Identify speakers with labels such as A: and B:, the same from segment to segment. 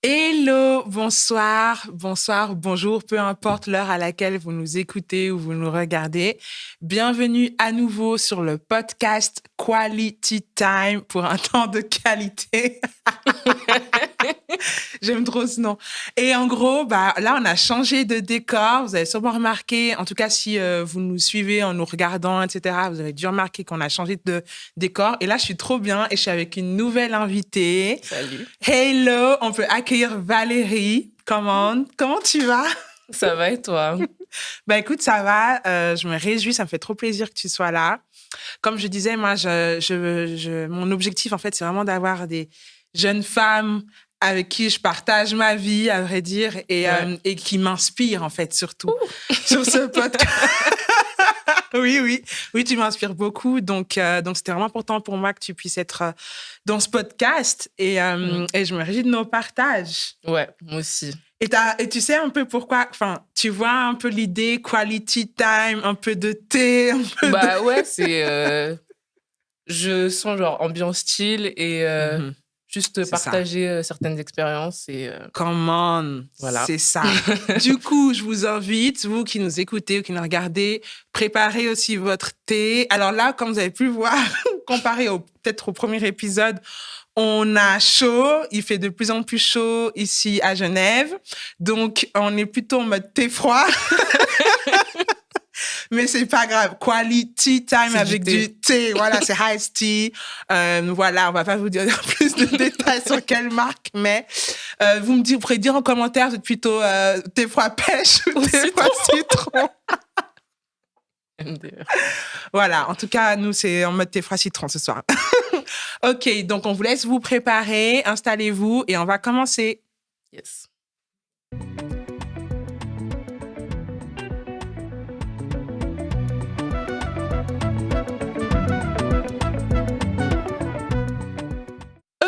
A: Hello, bonsoir, bonjour, peu importe l'heure à laquelle vous nous écoutez ou vous nous regardez. Bienvenue à nouveau sur le podcast Quality Time pour un temps de qualité. J'aime trop ce nom. Et en gros, là, on a changé de décor. Vous avez sûrement remarqué, en tout cas, si vous nous suivez en nous regardant, etc., vous avez dû remarquer qu'on a changé de décor. Et là, je suis trop bien et je suis avec une nouvelle invitée.
B: Salut.
A: Hello, on peut accueillir Valérie. Comment tu vas?
B: Ça va et toi?
A: Écoute, ça va. Je me réjouis, ça me fait trop plaisir que tu sois là. Comme je disais, moi, mon objectif, en fait, c'est vraiment d'avoir des jeunes femmes avec qui je partage ma vie, à vrai dire, et qui m'inspirent, en fait, surtout, sur ce podcast. Oui, tu m'inspires beaucoup. Donc, c'était vraiment important pour moi que tu puisses être dans ce podcast. Et je me réjouis de nos partages.
B: Ouais, moi aussi.
A: Et tu sais un peu pourquoi, tu vois un peu l'idée, quality time, un peu de thé.
B: Ouais, c'est... je sens genre ambiance style et juste partager certaines expériences. Et,
A: Come on,
B: voilà.
A: C'est ça. Du coup, je vous invite, vous qui nous écoutez ou qui nous regardez, préparez aussi votre thé. Alors là, comme vous avez pu voir, comparé peut-être au premier épisode, on a chaud, il fait de plus en plus chaud ici à Genève. Donc, on est plutôt en mode thé froid. Mais c'est pas grave. Quality time c'est avec du thé. Voilà, c'est iced tea. Voilà, on va pas vous dire plus de détails sur quelle marque, mais vous pourrez dire en commentaire, vous êtes plutôt thé froid pêche ou thé froid citron. Voilà, en tout cas, nous, c'est en mode thé froid citron ce soir. OK, donc on vous laisse vous préparer, installez-vous et on va commencer.
B: Yes.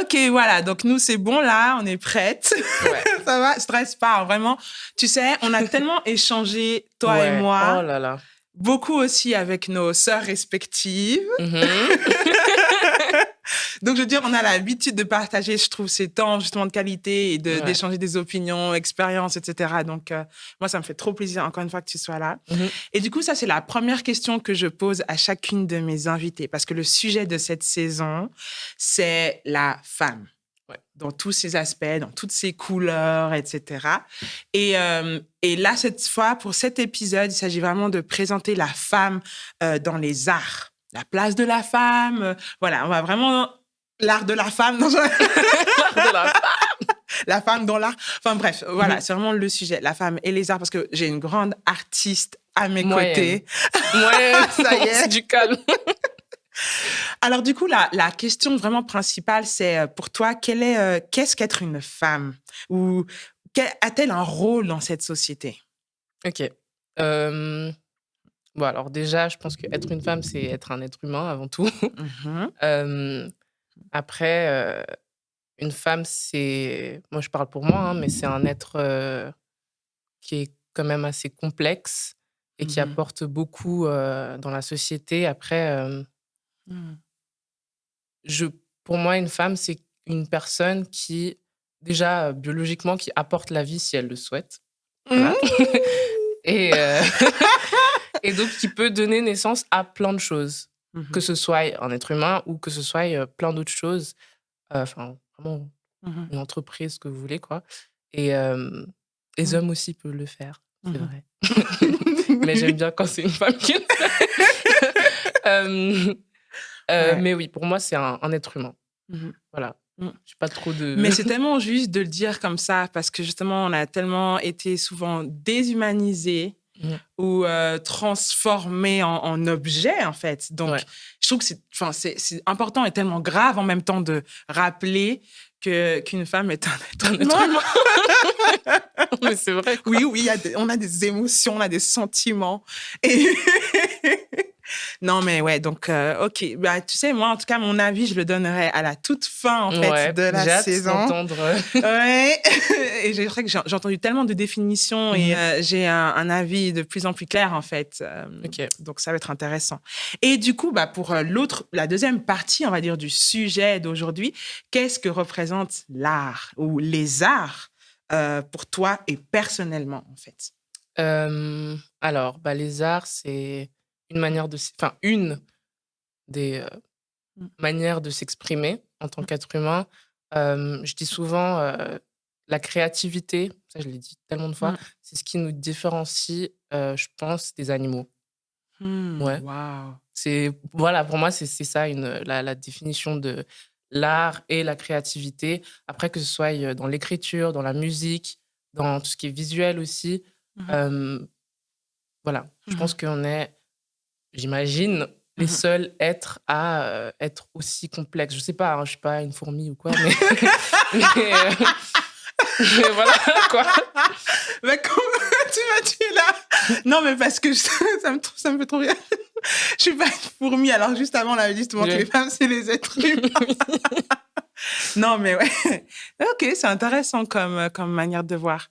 A: OK, voilà. Donc, nous, c'est bon, là. On est prêtes.
B: Ouais.
A: Ça va? Stresse pas, vraiment. Tu sais, on a tellement échangé, toi et moi.
B: Oh là là.
A: Beaucoup aussi avec nos sœurs respectives. Donc, je veux dire, on a l'habitude de partager, je trouve, ces temps, justement, de qualité et d'échanger des opinions, expériences, etc. Donc, moi, ça me fait trop plaisir, encore une fois, que tu sois là. Et du coup, ça, c'est la première question que je pose à chacune de mes invités. Parce que le sujet de cette saison, c'est la femme.
B: Ouais.
A: Dans tous ses aspects, dans toutes ses couleurs, etc. Et là, cette fois, pour cet épisode, il s'agit vraiment de présenter la femme dans les arts. La place de la femme. Voilà, on va vraiment... L'art de la femme. L'art
B: de la femme.
A: La femme dans l'art. Enfin bref, voilà, c'est vraiment le sujet. La femme et les arts, parce que j'ai une grande artiste à mes côtés.
B: Moyenne. Ça y est. C'est du calme.
A: Alors, du coup, la question vraiment principale, c'est pour toi, qu'est-ce qu'être une femme? Ou a-t-elle un rôle dans cette société?
B: OK. Bon, alors déjà, je pense qu'être une femme, c'est être un être humain avant tout. Après, une femme, c'est... Moi, je parle pour moi, hein, mais c'est un être qui est quand même assez complexe et qui apporte beaucoup dans la société. Après... Pour moi, une femme, c'est une personne qui, déjà, biologiquement, qui apporte la vie si elle le souhaite. Voilà. Et donc, qui peut donner naissance à plein de choses. Que ce soit un être humain ou que ce soit plein d'autres choses. Enfin, vraiment, une entreprise, ce que vous voulez, quoi. Et les hommes aussi peuvent le faire, c'est vrai. Mais j'aime bien quand c'est une femme qui le fait. Mais oui, pour moi, c'est un être humain. Voilà. J'ai pas trop de...
A: Mais c'est tellement juste de le dire comme ça, parce que justement, on a tellement été souvent déshumanisés ou transformés en objets, en fait. Donc, je trouve que c'est important et tellement grave en même temps de rappeler qu'une femme est un être humain.
B: Mais c'est vrai, quoi.
A: Oui, on a des émotions, on a des sentiments. Et Non, mais ouais, donc, OK. Bah, tu sais, moi, en tout cas, mon avis, je le donnerai à la toute fin, en fait, de la
B: j'ai hâte
A: saison.
B: d'entendre.
A: Ouais. Et j'ai vrai que j'ai entendu tellement de définitions et j'ai un avis de plus en plus clair, en fait.
B: OK.
A: Donc, ça va être intéressant. Et du coup, bah, pour la deuxième partie, on va dire, du sujet d'aujourd'hui, qu'est-ce que représente l'art ou les arts pour toi et personnellement, en fait?
B: Alors, bah, les arts, c'est une manière de une des,
A: Mmh.
B: manières de s'exprimer en tant qu'être humain. Je dis souvent, la créativité, ça je l'ai dit tellement de fois,
A: Mmh.
B: c'est ce qui nous différencie, je pense, des animaux. Ouais,
A: Waouh!
B: voilà, pour moi, c'est ça la définition de l'art et la créativité. Après, que ce soit, dans l'écriture, dans la musique, dans tout ce qui est visuel aussi,
A: Mmh.
B: hem, voilà. Je
A: Mmh.
B: pense qu'on est, j'imagine, les
A: Mmh.
B: seuls êtres à, être aussi complexes. Je sais pas, hein, je suis pas une fourmi ou quoi, mais mais, mais voilà, quoi.
A: Mais comment tu m'as tué là? Non, mais parce que ça me fait trop rire. Je suis pas une fourmi. Alors, juste avant, on avait dit justement que les
B: Ouais.
A: femmes, c'est les êtres humains. Non, mais ouais. OK, c'est intéressant comme manière de voir.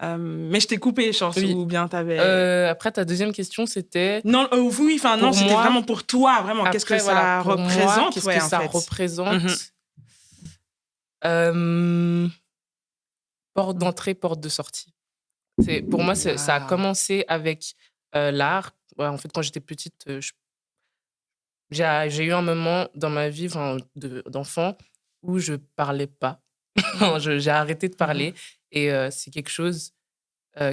A: Mais je t'ai coupé, chance,
B: Oui.
A: ou bien t'avais.
B: Après ta deuxième question, c'était
A: Non, oui, enfin, non,
B: pour
A: c'était
B: moi.
A: vraiment pour toi, vraiment. Qu'est-ce que
B: Après, voilà,
A: ça
B: pour moi,
A: représente,
B: qu'est-ce
A: ouais,
B: que
A: en
B: ça
A: fait? Mhm.
B: représente? Hem, porte
A: Mhm.
B: d'entrée, porte de sortie. Pour moi, ça a
A: Waouh.
B: commencé avec, l'art. Ouais, en fait, quand j'étais petite, j'ai eu un moment dans ma vie, enfin, d'enfant où je parlais pas.
A: Mhm.
B: J'ai arrêté de
A: Mhm.
B: parler et c'est quelque chose,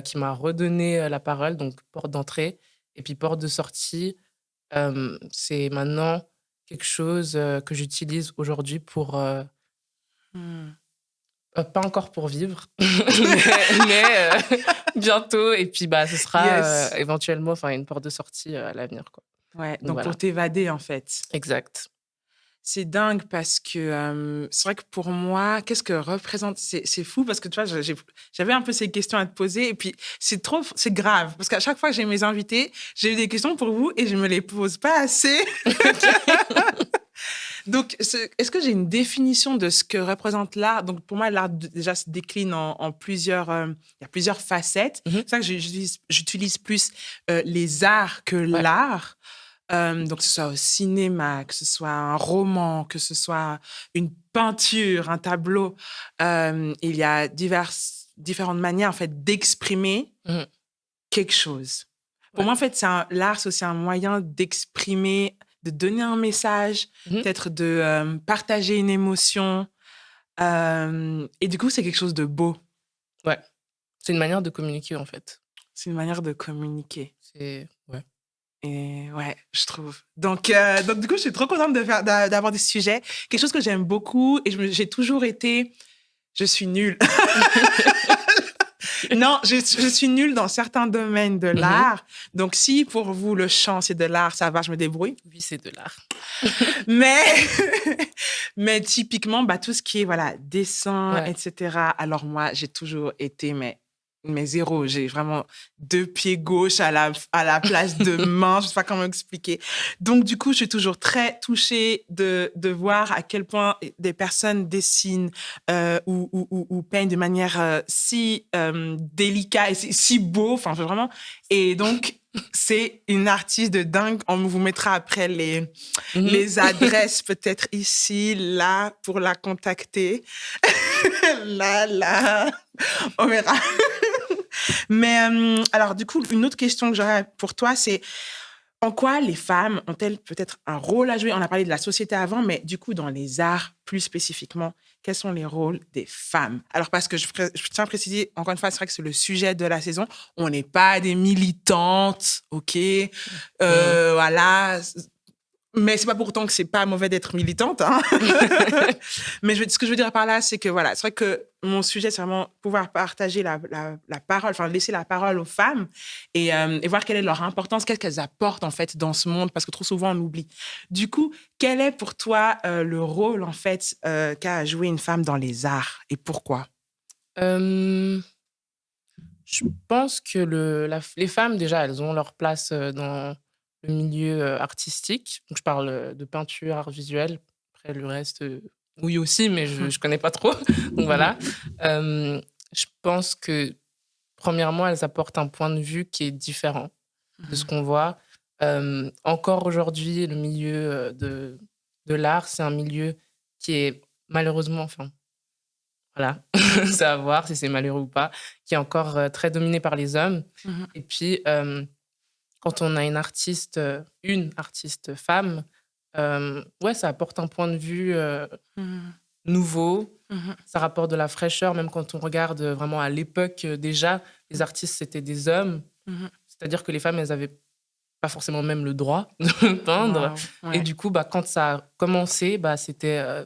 B: qui m'a redonné, la parole, donc porte d'entrée et puis porte de sortie, c'est maintenant quelque chose, que j'utilise aujourd'hui pour,
A: Mhm.
B: pas encore pour vivre, mais bientôt et puis, bah, ce sera,
A: Yes.
B: éventuellement, enfin, une porte de sortie, à l'avenir, quoi.
A: Ouais,
B: Donc
A: donc pour
B: voilà,
A: t'évader, en fait.
B: exact.
A: C'est dingue parce que c'est vrai que pour moi, qu'est-ce que représente. C'est fou parce que tu vois, j'avais un peu ces questions à te poser et puis c'est grave parce qu'à chaque fois que j'ai mes invités, j'ai eu des questions pour vous et je me les pose pas assez. Donc, est-ce que j'ai une définition de ce que représente l'art? Donc, pour moi, l'art déjà se décline en plusieurs. Il y a plusieurs facettes.
B: Mmh.
A: C'est ça que j'utilise plus les arts que
B: Ouais.
A: l'art. Donc, que ce soit au cinéma, que ce soit un roman, que ce soit une peinture, un tableau, il y a différentes manières en fait d'exprimer
B: Mmh.
A: quelque chose. Pour
B: Ouais.
A: moi, en fait, l'art, c'est aussi un moyen d'exprimer, de donner un message,
B: Mmh.
A: peut-être de partager une émotion. Et du coup, c'est quelque chose de beau.
B: Ouais. C'est une manière de communiquer, en fait.
A: C'est une manière de communiquer.
B: Ouais.
A: Et ouais, je trouve. Donc du coup, je suis trop contente d'avoir des sujets. Quelque chose que j'aime beaucoup et j'ai toujours été. Je suis nulle. Non, je suis nulle dans certains domaines de
B: Mmh.
A: l'art. Donc, si pour vous, le chant, c'est de l'art, ça va, je me débrouille.
B: Oui, c'est de l'art.
A: Mais, mais typiquement, bah, tout ce qui est voilà, dessin,
B: Ouais.
A: etc. Alors, moi, j'ai toujours été, mais zéro. J'ai vraiment 2 pieds gauche à la place de main. Je ne sais pas comment expliquer. Donc, du coup, je suis toujours très touchée de voir à quel point des personnes dessinent ou peignent de manière si délicate et si beau. Enfin, vraiment. Et donc, c'est une artiste de dingue. On vous mettra après
B: Mmh.
A: les adresses peut-être ici, là, pour la contacter. Là, on verra. Mais alors, du coup, une autre question que j'aurais pour toi, c'est en quoi les femmes ont-elles peut-être un rôle à jouer? On a parlé de la société avant, mais du coup, dans les arts plus spécifiquement, quels sont les rôles des femmes? Alors, parce que je tiens à préciser, encore une fois, c'est vrai que c'est le sujet de la saison. On n'est pas des militantes, OK?
B: Mmh.
A: Voilà. Mais c'est pas pour autant que c'est pas mauvais d'être militante, hein. Mais ce que je veux dire par là, c'est que voilà, c'est vrai que mon sujet, c'est vraiment pouvoir partager la parole, enfin laisser la parole aux femmes et voir quelle est leur importance, qu'est-ce qu'elles apportent en fait dans ce monde, parce que trop souvent on oublie. Du coup, quel est pour toi le rôle en fait qu'a à jouer une femme dans les arts et pourquoi?
B: Hem, je pense que les femmes, déjà, elles ont leur place, dans le milieu artistique. Donc, je parle de peinture, art visuel. Après, le reste, oui aussi, mais je ne connais pas trop. Donc, voilà. Je pense que, premièrement, elles apportent un point de vue qui est différent de ce qu'on voit. Encore aujourd'hui, le milieu de l'art, c'est un milieu qui est malheureusement, enfin, voilà, c'est à voir si c'est malheureux ou pas, qui est encore très dominé par les hommes. Et puis, quand on a une artiste femme, ouais, ça apporte un point de vue nouveau, ça rapporte de la fraîcheur, même quand on regarde vraiment à l'époque déjà, les artistes, c'était des hommes. C'est-à-dire que les femmes, elles avaient pas forcément même le droit de peindre.
A: Wow,
B: Et
A: ouais.
B: du coup, quand ça a commencé, c'était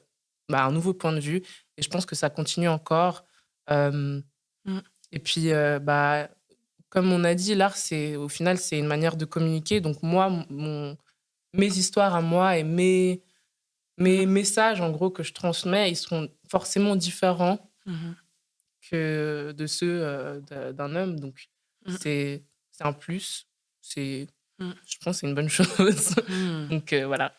B: un nouveau point de vue. Et je pense que ça continue encore. Et puis, comme on a dit, l'art, au final, c'est une manière de communiquer. Donc moi, mes histoires à moi et mes messages, en gros, que je transmets, ils seront forcément différents que de ceux d'un homme. Donc, c'est un plus. Je pense que c'est une bonne chose. Donc, voilà.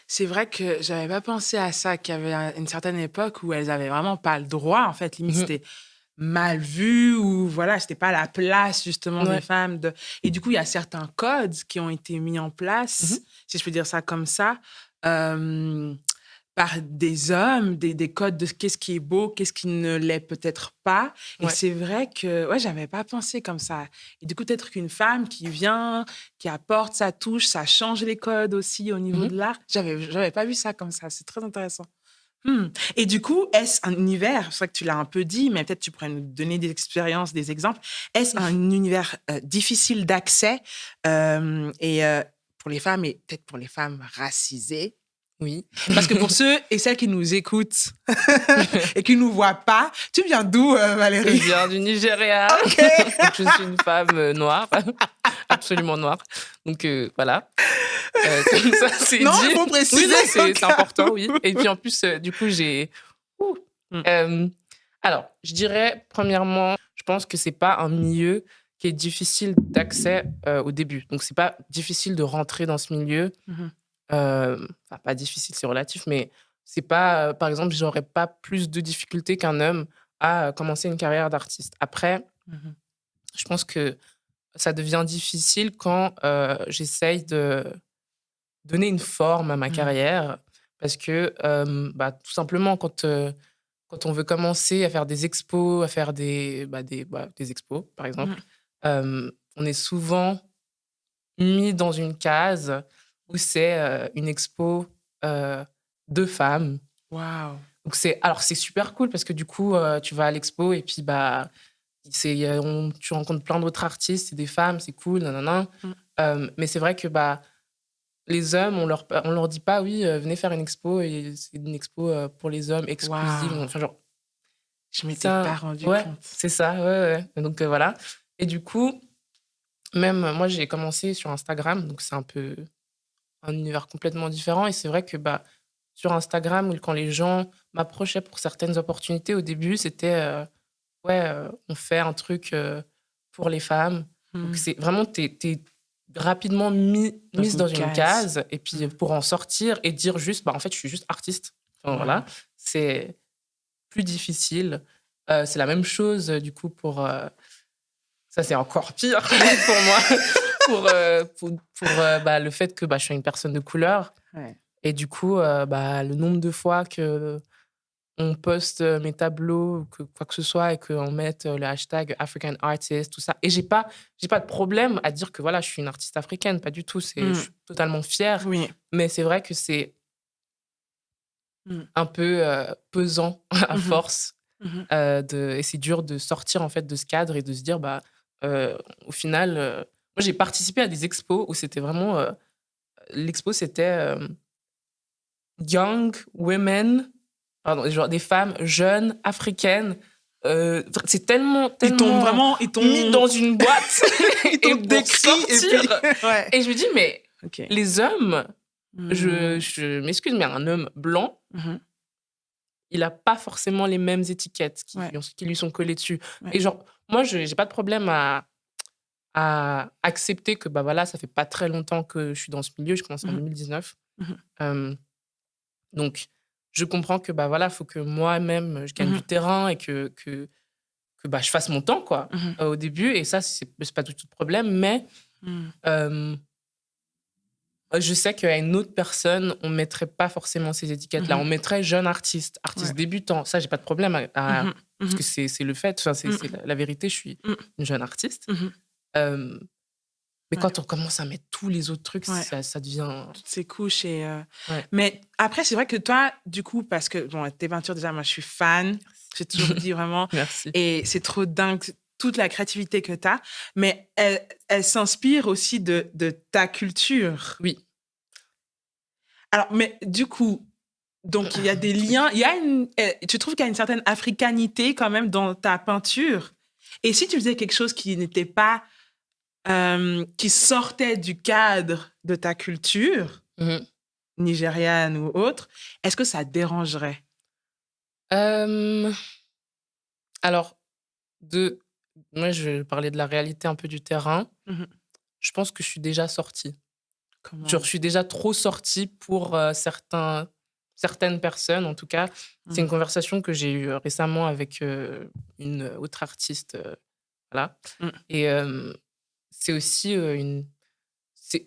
A: C'est vrai que j'avais pas pensé à ça, qu'il y avait une certaine époque où elles avaient vraiment pas le droit. En fait, limite, c'était mal vu ou voilà, c'était pas la place justement des
B: Ouais.
A: femmes. Et du coup, il y a certains codes qui ont été mis en place, si je peux dire ça comme ça, par des hommes, des codes de qu'est-ce qui est beau, qu'est-ce qui ne l'est peut-être pas. Et
B: Ouais.
A: c'est vrai que, ouais, j'avais pas pensé comme ça. Et du coup, peut-être qu'une femme qui vient, qui apporte sa touche, ça change les codes aussi au niveau de l'art. J'avais pas vu ça comme ça. C'est très intéressant. Et du coup, est-ce un univers, c'est vrai que tu l'as un peu dit, mais peut-être tu pourrais nous donner des expériences, des exemples. Est-ce un univers difficile d'accès pour les femmes et peut-être pour les femmes racisées?
B: Oui.
A: Parce que pour ceux et celles qui nous écoutent et qui ne nous voient pas, tu viens d'où, Valérie?
B: Je viens du Nigeria.
A: OK.
B: Donc, je suis une femme noire, absolument noire. Donc, voilà. Comme ça, c'est
A: Non,
B: dit.
A: il faut préciser.
B: Oui, non, c'est
A: cas
B: important,
A: où.
B: oui. Et puis, en plus, du coup, j'ai... Ouh.
A: Mm.
B: Alors, je dirais, premièrement, je pense que c'est pas un milieu qui est difficile d'accès au début. Donc, c'est pas difficile de rentrer dans ce milieu. Enfin, pas difficile, c'est relatif, mais c'est pas, par exemple, j'aurais pas plus de difficultés qu'un homme à commencer une carrière d'artiste. Après, je pense que ça devient difficile quand j'essaye de donner une forme à ma carrière parce que, tout simplement, quand on veut commencer à faire des expos, à faire des expos, par exemple, on est souvent mis dans une case où c'est une expo de femmes.
A: Waouh.
B: Donc c'est super cool parce que du coup, tu vas à l'expo et puis tu rencontres plein d'autres artistes, c'est des femmes, c'est cool, nanana. Mais c'est vrai que les hommes, on leur dit pas, oui, venez faire une expo et c'est une expo pour les hommes exclusive.
A: Waouh.
B: Enfin, genre,
A: Je m'étais pas rendu
B: ouais,
A: compte.
B: c'est ça, ouais. Donc voilà. Et du coup, même moi, j'ai commencé sur Instagram, donc c'est un peu un univers complètement différent. Et c'est vrai que sur Instagram, quand les gens m'approchaient pour certaines opportunités, au début, c'était on fait un truc pour les femmes. Donc c'est vraiment, t'es rapidement mise dans une case. Et puis pour en sortir et dire juste, en fait, je suis juste artiste. Enfin, voilà, c'est plus difficile. C'est la même chose, du coup, pour... ça, c'est encore pire pour moi, pour le fait que je suis une personne de couleur.
A: Ouais.
B: Et du coup, le nombre de fois que on poste mes tableaux, ou que quoi que ce soit, et qu'on mette le hashtag African Artist, tout ça. Et j'ai pas de problème à dire que voilà, je suis une artiste africaine, pas du tout. Je suis totalement fière.
A: Oui.
B: Mais c'est vrai que c'est un peu pesant à force. Et c'est dur de sortir en fait de ce cadre et de se dire au final moi j'ai participé à des expos où c'était vraiment l'expo c'était young women, pardon, genre des femmes jeunes africaines, c'est tellement
A: Ils t'ont vraiment
B: mis dans une boîte
A: ils t'ont
B: et pour
A: décrit et
B: sortir.
A: puis ouais.
B: Et je me dis mais
A: OK.
B: les hommes, je m'excuse, mais un homme blanc, il n'a pas forcément les mêmes étiquettes qui lui sont collées dessus.
A: Ouais.
B: Et genre, moi, je n'ai pas de problème à à accepter que bah voilà, ça fait pas très longtemps que je suis dans ce milieu, je commence en
A: Mmh.
B: 2019.
A: Mmh.
B: Donc je comprends que bah voilà, faut que moi-même je gagne
A: Mmh.
B: du terrain et que bah je fasse mon temps quoi
A: Mmh.
B: au début et ça c'est pas du tout de problème mais
A: Mmh.
B: euh, je sais qu'à une autre personne, on mettrait pas forcément ces étiquettes-là.
A: Mmh.
B: On mettrait jeune artiste,
A: Ouais.
B: artiste débutant. Ça, j'ai pas de problème
A: Mmh.
B: parce
A: Mmh.
B: que c'est le fait, enfin, c'est
A: Mmh.
B: la vérité, je suis
A: Mmh.
B: une jeune artiste.
A: Mmh.
B: Euh, mais
A: Ouais.
B: quand on commence à mettre tous les autres trucs,
A: Ouais.
B: ça devient.
A: Toutes ces couches et
B: Ouais.
A: mais après, c'est vrai que toi, du coup, parce que bon, tes peintures, déjà, moi, je suis fan. J'ai toujours dit vraiment
B: Merci.
A: et c'est trop dingue toute la créativité que tu as, mais elle s'inspire aussi de ta culture.
B: Oui.
A: Alors, mais du coup, donc il y a des liens, il y a tu trouves qu'il y a une certaine africanité quand même dans ta peinture? Et si tu faisais quelque chose qui n'était pas, qui sortait du cadre de ta culture,
B: Mhm.
A: nigériane ou autre, est-ce que ça te dérangerait?
B: Euh, alors, moi, je parlais de la réalité un peu du terrain.
A: Mmh.
B: Je pense que je suis déjà sortie. Genre,
A: Comment?
B: je suis déjà trop sortie pour certaines personnes, en tout cas. C'est une
A: Mmh.
B: conversation que j'ai eue récemment avec une autre artiste. Voilà.
A: Mmh.
B: Et c'est aussi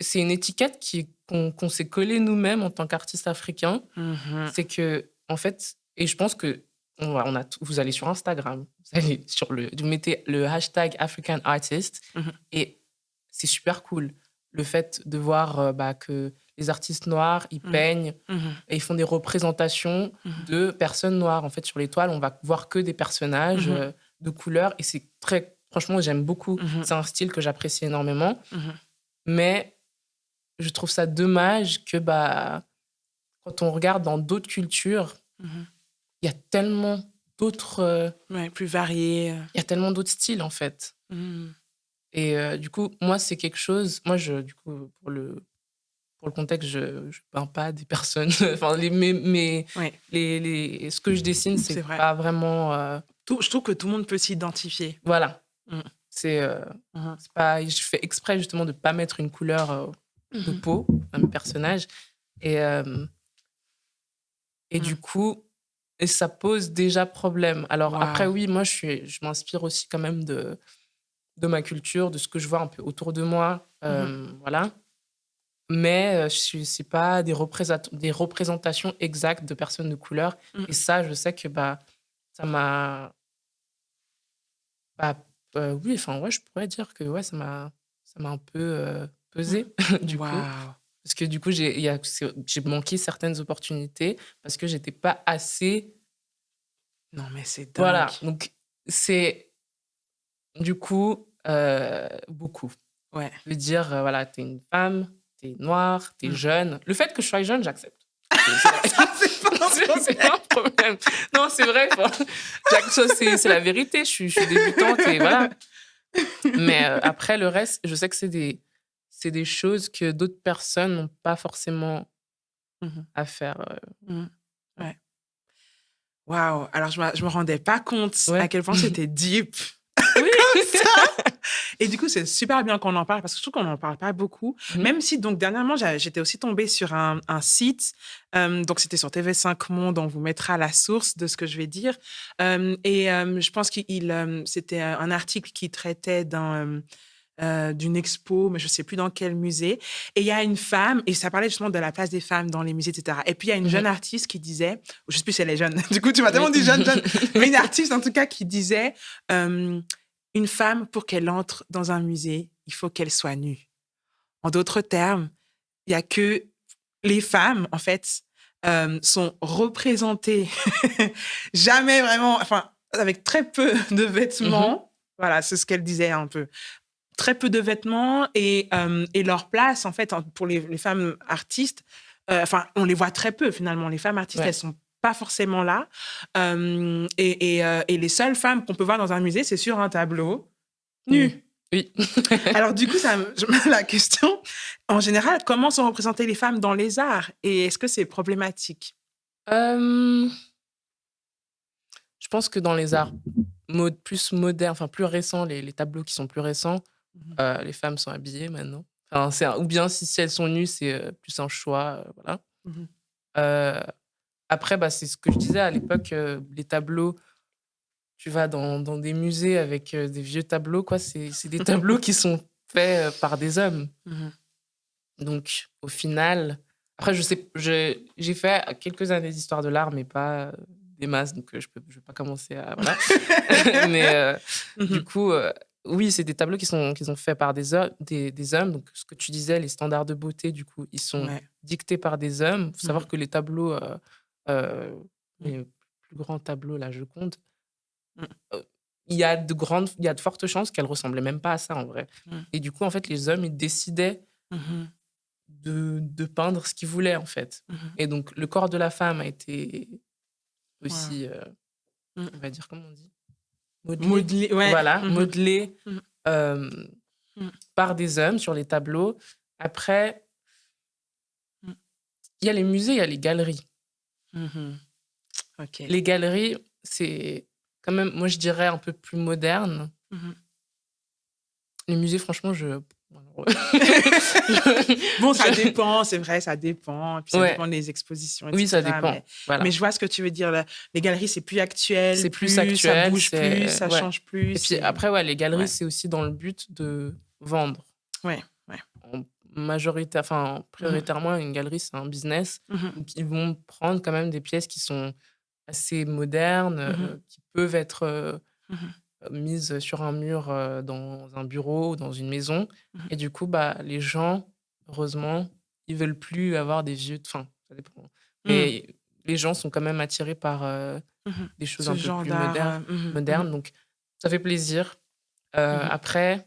B: c'est une étiquette qu'on s'est collée nous-mêmes en tant qu'artistes africains.
A: Mmh.
B: C'est que, en fait, et je pense que vous allez sur Instagram, vous mettez le hashtag African Artist
A: Mmh.
B: et c'est super cool. Le fait de voir bah, que les artistes noirs, ils
A: Mmh.
B: peignent
A: Mmh.
B: et ils font des représentations
A: Mmh.
B: de personnes noires. En fait, sur les toiles, on va voir que des personnages
A: Mmh.
B: de couleur et c'est très, franchement, j'aime beaucoup.
A: Mmh.
B: C'est un style que j'apprécie énormément.
A: Mmh.
B: Mais je trouve ça dommage que bah, quand on regarde dans d'autres cultures,
A: Mmh.
B: il y a tellement d'autres
A: Ouais, plus varié.
B: il y a tellement d'autres styles en fait.
A: Mmh.
B: Et du coup, moi, c'est quelque chose. Moi, du coup, pour le contexte, je ne peins pas des personnes. Enfin,
A: Ouais,
B: ce que je dessine,
A: c'est
B: c'est
A: vrai.
B: pas vraiment.
A: Je trouve que tout le monde peut s'identifier.
B: Voilà.
A: Mmh.
B: C'est
A: Mmh.
B: c'est pas. Je fais exprès justement de pas mettre une couleur de
A: Mmh.
B: peau à mes personnages. Et, euh, et
A: Mmh.
B: du coup, et ça pose déjà problème. Alors après,
A: Waouh!
B: oui, moi, je m'inspire aussi quand même de ma culture, de ce que je vois un peu autour de moi.
A: Mmh.
B: Voilà. Mais c'est pas des représentations exactes de personnes de couleur.
A: Mmh.
B: Et ça, je sais que bah, ça m'a. Bah, oui, enfin, ouais, je pourrais dire que ouais, ça m'a un peu pesé, du coup.
A: Waouh!
B: Parce que du coup, j'ai manqué certaines opportunités parce que j'étais pas assez.
A: Non, mais c'est dingue.
B: Voilà. Donc, c'est du coup beaucoup.
A: Ouais.
B: De dire, voilà, t'es une femme, t'es noire, t'es
A: Mmh.
B: jeune. Le fait que je sois jeune, j'accepte.
A: Ça, c'est pas un
B: C'est
A: problème.
B: pas un problème. Non, c'est vrai. Enfin, c'est la vérité. Je suis débutante et voilà. Mais après, le reste, je sais que c'est des choses que d'autres personnes n'ont pas forcément
A: Mmh.
B: à faire.
A: Mmh.
B: Ouais.
A: Ouais. Waouh! Alors je me rendais pas compte à
B: Ouais.
A: quel point c'était deep
B: Oui.
A: comme ça. Et du coup, c'est super bien qu'on en parle parce que je trouve qu'on en parle pas beaucoup.
B: Mhm.
A: Même si donc dernièrement, j'étais aussi tombée sur un site, donc c'était sur TV5 Monde, on vous mettra la source de ce que je vais dire. Je pense c'était un article qui traitait d'une expo, mais je sais plus dans quel musée. Et il y a une femme, et ça parlait justement de la place des femmes dans les musées, etc. Et puis il y a une
B: Mhm.
A: jeune artiste qui disait, je sais plus si elle est jeune, du coup tu m'as tellement
B: Oui.
A: dit jeune, mais une artiste en tout cas qui disait, une femme pour qu'elle entre dans un musée, il faut qu'elle soit nue. En d'autres termes, il y a que les femmes, en fait, sont représentées jamais vraiment, enfin, avec très peu de
B: Mhm.
A: vêtements. Voilà, c'est ce qu'elle disait un peu. Très peu de vêtements et leur place, en fait, pour les femmes artistes, enfin, on les voit très peu finalement. Les femmes artistes,
B: Ouais.
A: elles sont pas forcément là. Et les seules femmes qu'on peut voir dans un musée, c'est sur un tableau, nues.
B: Oui.
A: Alors du coup, je me la question, en général, comment sont représentées les femmes dans les arts? Et est-ce que c'est problématique?
B: Je pense que dans les arts plus modernes, enfin plus récents, les tableaux qui sont plus récents, Les femmes sont habillées maintenant. Enfin, ou bien si elles sont nues, c'est plus un choix. Voilà. Euh, Après, bah, c'est ce que je disais à l'époque, les tableaux, tu vas dans des musées avec des vieux tableaux, quoi. C'est des tableaux qui sont faits par des hommes. Donc, au final, après, j'ai fait quelques années d'histoire de l'art, mais pas des masses, donc je vais pas commencer à. Voilà. Mais du coup, oui, c'est des tableaux qui sont faits par des hommes. Donc, ce que tu disais, les standards de beauté, du coup, ils sont dictés par des hommes. Il faut savoir que les tableaux, les plus grands tableaux, la Joconde, il y a de fortes chances qu'elle ressemblait même pas à ça, en vrai. Et du coup, en fait, les hommes, ils décidaient de peindre ce qu'ils voulaient, en fait. Et donc, le corps de la femme a été aussi, on va dire, comment on dit, modelé, voilà, modelé par des hommes sur les tableaux. Après, il y a les musées, il y a les galeries. Les galeries, c'est quand même, moi, je dirais, un peu plus moderne. Les musées, franchement,
A: Bon, ça dépend, c'est vrai, ça dépend. Puis ça dépend des expositions, etc.
B: Oui, ça dépend.
A: Mais je vois ce que tu veux dire. Là. Les galeries, c'est plus actuel.
B: C'est plus actuel.
A: Ça bouge plus, ça change plus.
B: Et puis après, les galeries, c'est aussi dans le but de vendre. Prioritairement, une galerie, c'est un business. Donc, ils vont prendre quand même des pièces qui sont assez modernes, qui peuvent être mises sur un mur dans un bureau ou dans une maison. Et du coup, les gens, heureusement, ils veulent plus avoir des vieux... Enfin, ça dépend. Mais les gens sont quand même attirés par des choses un peu plus modernes. Donc, ça fait plaisir. Après,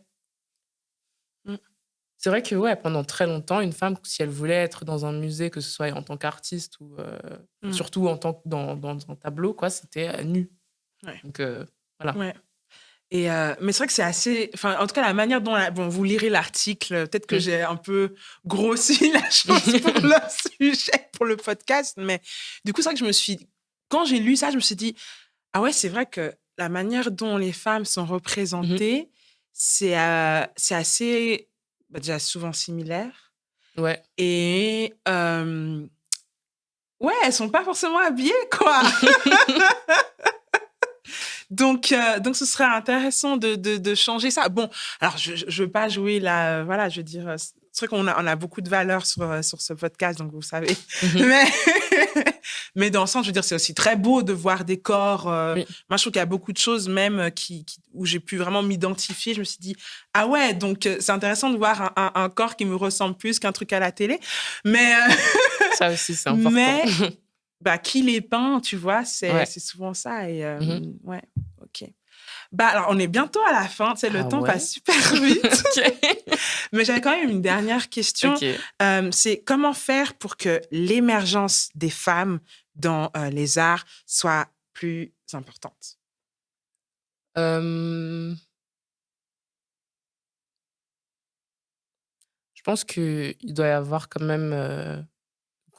B: c'est vrai que pendant très longtemps, une femme, si elle voulait être dans un musée, que ce soit en tant qu'artiste ou surtout en tant que dans un tableau, quoi, c'était nu. Donc, voilà.
A: Et mais c'est vrai que c'est assez... Enfin, en tout cas, la manière dont... Bon, vous lirez l'article. Peut-être que j'ai un peu grossi la chose pour le sujet, pour le podcast. Mais du coup, c'est vrai que quand j'ai lu ça, je me suis dit, ah ouais, c'est vrai que la manière dont les femmes sont représentées, c'est assez... déjà souvent similaire. Et elles sont pas forcément habillées, quoi. Donc, ce serait intéressant de changer ça. Bon, alors, je veux pas jouer là, voilà, je veux dire, c'est vrai qu'on a beaucoup de valeur sur ce podcast, donc vous savez. Mais dans le sens, je veux dire, c'est aussi très beau de voir des corps. Moi, je trouve qu'il y a beaucoup de choses même où j'ai pu vraiment m'identifier. Je me suis dit, ah ouais, donc c'est intéressant de voir un corps qui me ressemble plus qu'un truc à la télé. Mais
B: ça aussi, c'est important.
A: Mais qui les peint, tu vois, c'est souvent ça. Et ok. Alors, on est bientôt à la fin. Le temps passe super vite. Mais j'avais quand même une dernière question. C'est comment faire pour que l'émergence des femmes dans les arts soit plus importante?
B: Je pense qu'il doit y avoir quand même...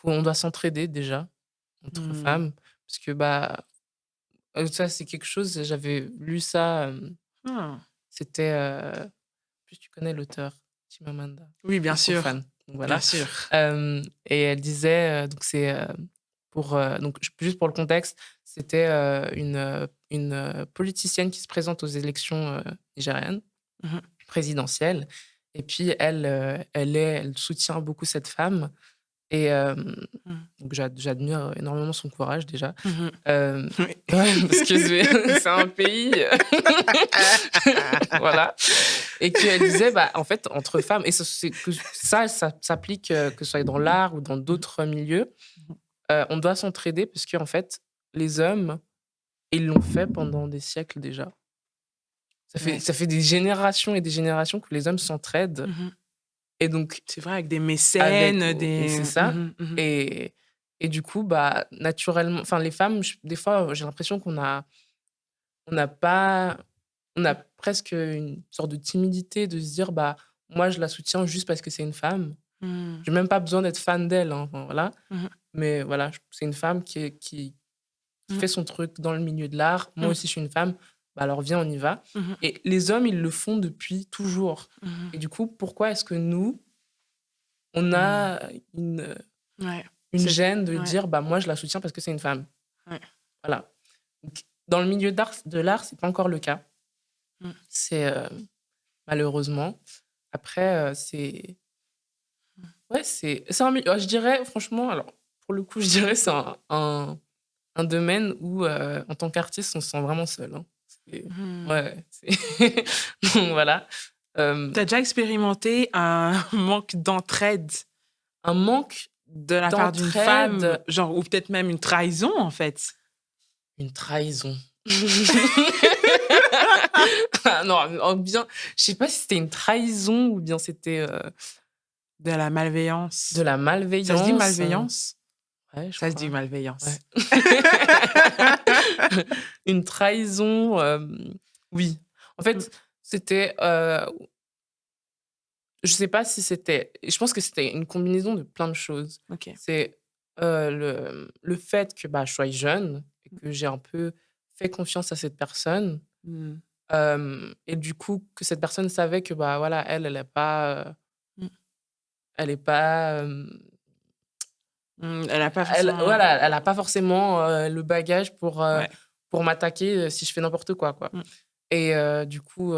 B: on doit s'entraider déjà entre femmes. Parce que ça, c'est quelque chose, j'avais lu ça. C'était... plus tu connais l'auteur, Chimamanda.
A: Oui, bien sûr.
B: Fan. Donc, voilà.
A: Bien sûr.
B: Et elle disait, donc c'est donc juste pour le contexte, c'était une politicienne qui se présente aux élections nigériennes, présidentielles. Et puis elle soutient beaucoup cette femme. Et donc j'admire énormément son courage déjà. Parce que c'est un pays. Voilà. Et qu'elle disait, en fait, entre femmes, et ça s'applique que ce soit dans l'art ou dans d'autres milieux, on doit s'entraider parce qu'en fait, les hommes, ils l'ont fait pendant des siècles déjà. Ça fait des générations et des générations que les hommes s'entraident. Et donc,
A: c'est vrai, avec des mécènes,
B: c'est ça. Et du coup, naturellement, les femmes, des fois, j'ai l'impression qu'on a presque une sorte de timidité de se dire, moi, je la soutiens juste parce que c'est une femme. J'ai même pas besoin d'être fan d'elle, hein, voilà. Mais voilà, c'est une femme qui fait son truc dans le milieu de l'art. Moi aussi, je suis une femme. alors viens, on y va. Et les hommes, ils le font depuis toujours. Et du coup, pourquoi est-ce que nous, on a une gêne de dire, moi, je la soutiens parce que c'est une femme. Voilà. Donc, dans le milieu de l'art, c'est pas encore le cas. C'est malheureusement. Après, c'est... Ouais, c'est un milieu... Je dirais, franchement, alors, pour le coup, je dirais c'est un domaine où, en tant qu'artiste, on se sent vraiment seul. Hein. Ouais, donc, voilà.
A: T'as déjà expérimenté un manque d'entraide?
B: Un manque
A: de la part d'une femme, genre, ou peut-être même une trahison, en fait.
B: Une trahison. Non, bien, je sais pas si c'était une trahison ou bien c'était...
A: de la malveillance.
B: De la malveillance.
A: Ça se dit malveillance?
B: Ouais, je
A: crois.
B: se
A: dit malveillance.
B: Ouais. Une trahison, oui. En fait, c'était... je sais pas si c'était... Je pense que c'était une combinaison de plein de choses.
A: Okay.
B: C'est le fait que je sois jeune et que j'ai un peu fait confiance à cette personne. Et du coup, que cette personne savait que, voilà, elle n'est pas... elle est pas...
A: elle n'a pas forcément...
B: Voilà, elle n'a pas forcément le bagage pour m'attaquer si je fais n'importe quoi. Et du coup,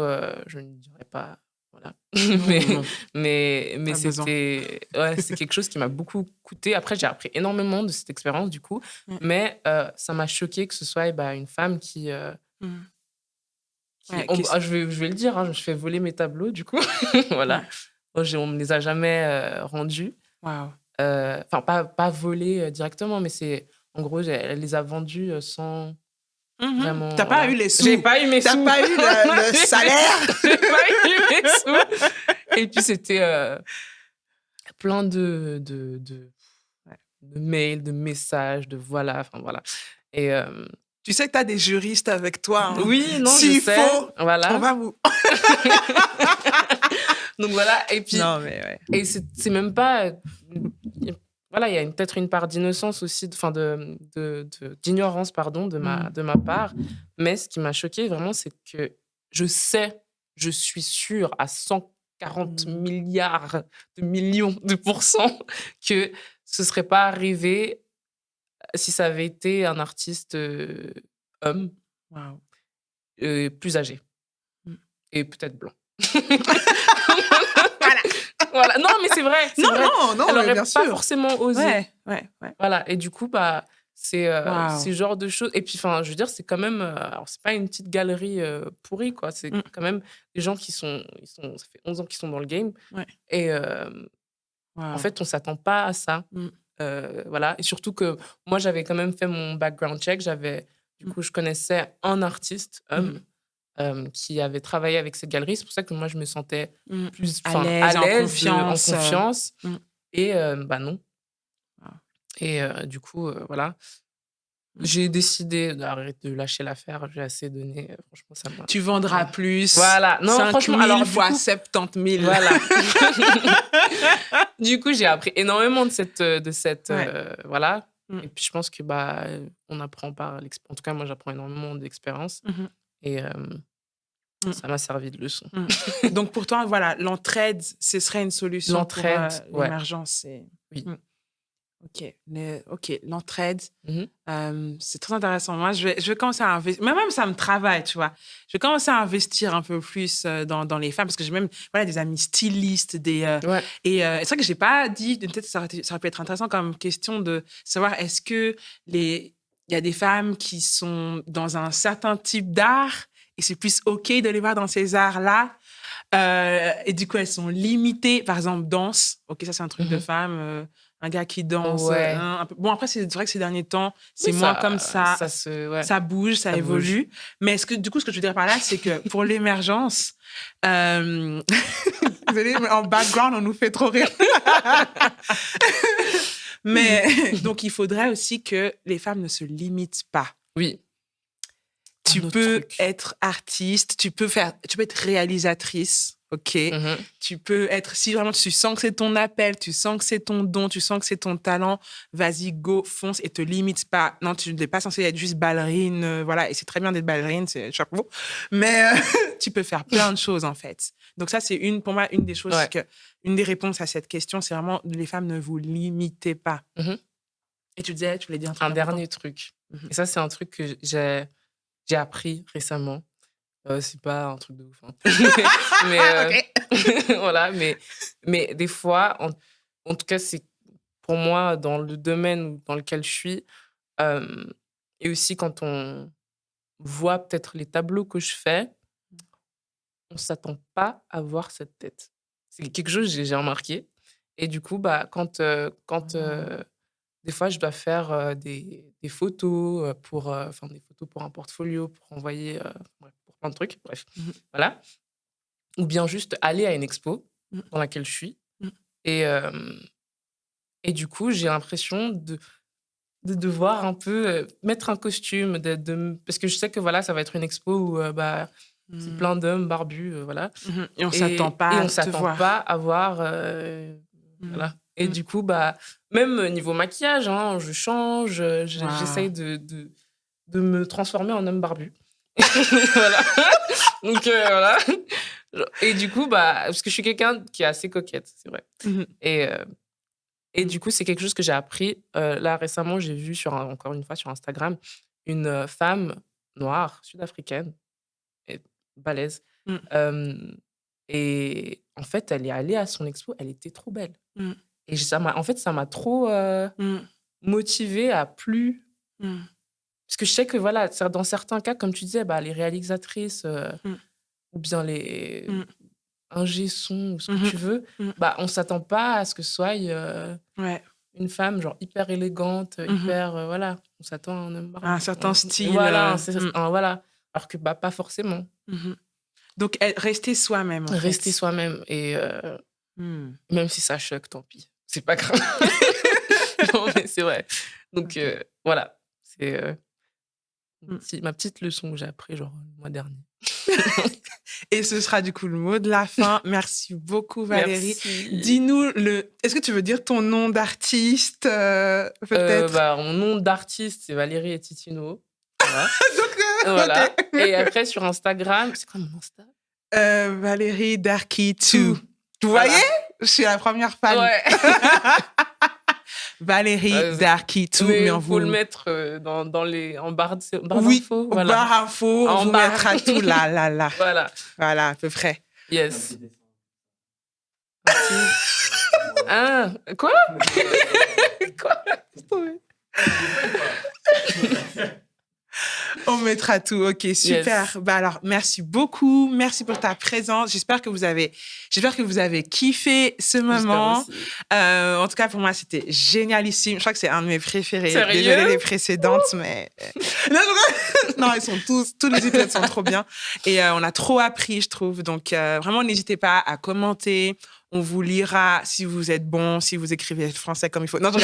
B: je ne dirais pas... Voilà. mais c'était... Ouais, c'est quelque chose qui m'a beaucoup coûté. Après, j'ai appris énormément de cette expérience, du coup. Mais ça m'a choqué que ce soit une femme qui... je vais le dire, je fais voler mes tableaux, du coup. Voilà. On ne me les a jamais rendus. Enfin, pas volés directement, mais c'est... En gros, elle les a vendus sans... Vraiment,
A: t'as pas eu les sous.
B: J'ai pas eu mes sous.
A: T'as pas eu le salaire.
B: J'ai pas eu mes sous. Et puis, c'était plein de mails, de messages, de voilà. Enfin, voilà. Et...
A: tu sais que t'as des juristes avec toi. Hein.
B: Oui, non,
A: S'il
B: je sais.
A: faut,
B: voilà.
A: on va vous...
B: Donc, voilà. Et puis...
A: Non, mais ouais.
B: Et c'est même pas... Voilà, il y a peut-être une part d'innocence aussi, d'ignorance, pardon, de ma part. Mais ce qui m'a choquée, vraiment, c'est que je suis sûre à 140 milliards de millions de pourcents que ce ne serait pas arrivé si ça avait été un artiste homme, plus âgé et peut-être blanc. Voilà. Non, mais c'est vrai.
A: Non,
B: elle n'aurait
A: bien
B: pas
A: sûr.
B: forcément osé.
A: Ouais.
B: Voilà. Et du coup, c'est ce genre de choses. Et puis, je veux dire, c'est quand même... alors, c'est pas une petite galerie pourrie, quoi. C'est quand même des gens ça fait 11 ans qu'ils sont dans le game. Et en fait, on s'attend pas à ça. Voilà. Et surtout que moi, j'avais quand même fait mon background check. Du coup, je connaissais un artiste, homme, qui avait travaillé avec cette galerie. C'est pour ça que moi, je me sentais plus à l'aise, en confiance. Et non. Et du coup, voilà. J'ai décidé d'arrêter de lâcher l'affaire. J'ai assez donné. Franchement, ça m'a...
A: Tu vendras plus.
B: Voilà. Non,
A: 5 000
B: franchement,
A: fois 70 000.
B: Voilà. Du coup, j'ai appris énormément de cette voilà. Et puis, je pense que on apprend par l'expérience. En tout cas, moi, j'apprends énormément d'expérience. Et ça m'a servi de leçon.
A: Donc, pour toi, voilà, l'entraide, ce serait une solution pour l'émergence.
B: Oui.
A: OK, l'entraide, c'est très intéressant. Moi, je vais commencer à investir. Même ça me travaille, tu vois. Je vais commencer à investir un peu plus dans les femmes parce que j'ai même des amis stylistes. Et c'est vrai que je n'ai pas dit, peut-être ça aurait pu être intéressant comme question de savoir est-ce que il y a des femmes qui sont dans un certain type d'art et c'est plus OK de les voir dans ces arts-là. Et du coup, elles sont limitées. Par exemple, danse. OK, ça, c'est un truc de femme. Un gars qui danse. Un peu. Bon, après, c'est vrai que ces derniers temps, c'est moins comme ça. Ça bouge, ça évolue. Mais du coup, ce que je veux dire par là, c'est que pour l'émergence... Désolée, mais en background, on nous fait trop rire. Mais donc, il faudrait aussi que les femmes ne se limitent pas.
B: Oui.
A: Tu peux être artiste, tu peux être réalisatrice, OK? Tu peux être, si vraiment tu sens que c'est ton appel, tu sens que c'est ton don, tu sens que c'est ton talent, vas-y, go, fonce et te limite pas. Non, tu n'es pas censé être juste ballerine, voilà. Et c'est très bien d'être ballerine, c'est chapeau. Mais tu peux faire plein de choses, en fait. Donc ça, c'est pour moi, une des choses une des réponses à cette question, c'est vraiment, les femmes, ne vous limitez pas. Et tu disais, tu voulais dire un truc important.
B: Dernier truc. Et ça, c'est un truc que j'ai appris récemment. C'est pas un truc de ouf. Hein. mais voilà, mais des fois, en tout cas, c'est pour moi, dans le domaine dans lequel je suis, et aussi quand on voit peut-être les tableaux que je fais, on s'attend pas à voir cette tête. C'est quelque chose que j'ai remarqué. Et du coup, quand des fois, je dois faire des photos pour des photos pour un portfolio, pour envoyer pour plein de trucs, bref, voilà. Ou bien juste aller à une expo dans laquelle je suis. Et du coup, j'ai l'impression de devoir un peu mettre un costume, parce que je sais que voilà, ça va être une expo où c'est plein d'hommes barbus, voilà.
A: Et on s'attend pas à te voir.
B: Pas à voir, voilà. Et du coup, même niveau maquillage, hein, je change, j'essaye de me transformer en homme barbu. Voilà. Donc, voilà. Et du coup, parce que je suis quelqu'un qui est assez coquette, c'est vrai. Et du coup, c'est quelque chose que j'ai appris. Là, récemment, j'ai vu, encore une fois, sur Instagram, une femme noire, sud-africaine, et balèze. Et en fait, elle est allée à son expo, elle était trop belle. Et ça m'a trop motivée à plus... Parce que je sais que, voilà, dans certains cas, comme tu disais, les réalisatrices ou bien les ingé son ou ce que tu veux, on s'attend pas à ce que ce soit une femme genre hyper élégante, hyper... voilà, on s'attend à un homme
A: un certain style.
B: Voilà, voilà. Alors que pas forcément.
A: Donc, rester soi-même, en fait.
B: Rester soi-même. Et même si ça choque, tant pis. C'est pas grave. Non, mais c'est vrai. Donc, voilà. C'est ma petite leçon que j'ai appris genre le mois dernier.
A: Et ce sera du coup le mot de la fin. Merci beaucoup, Valérie.
B: Merci.
A: Dis-nous, est-ce que tu veux dire ton nom d'artiste, peut-être?
B: Mon nom d'artiste, c'est Valérie Etitino. Voilà. Donc, voilà. Okay. Et après, sur Instagram, c'est quoi mon Insta?
A: Valérie Darky2. Vous voyez? Je suis la première fan.
B: Ouais.
A: Valérie Darky2.
B: Mais il faut le mettre en barre d'infos.
A: Oui,
B: voilà.
A: barre info, on vous mettra tout là. Voilà, à peu près.
B: Yes. Ah, quoi? Quoi?
A: On mettra tout. OK, super. Yes. Alors, merci beaucoup. Merci pour ta présence. J'espère que vous avez kiffé ce moment. En tout cas, pour moi, c'était génialissime. Je crois que c'est un de mes préférés.
B: Sérieux?
A: Désolée les précédentes, mais... Non, ils sont tous les épisodes sont trop bien. Et on a trop appris, je trouve. Donc, vraiment, n'hésitez pas à commenter. On vous lira si vous êtes bon, si vous écrivez français comme il faut. Non, je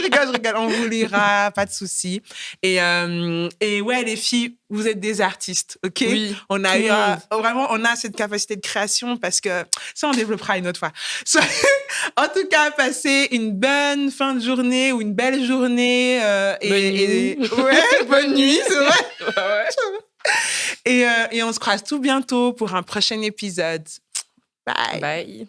A: rigole. je rigole. On vous lira, pas de souci. Et ouais, les filles, vous êtes des artistes, OK?
B: Oui.
A: On a vraiment, on a cette capacité de création parce que ça, on développera une autre fois. En tout cas, passez une bonne fin de journée ou une belle journée. Bonne nuit, c'est vrai. Ouais. Et on se croise tout bientôt pour un prochain épisode. Bye.
B: Bye.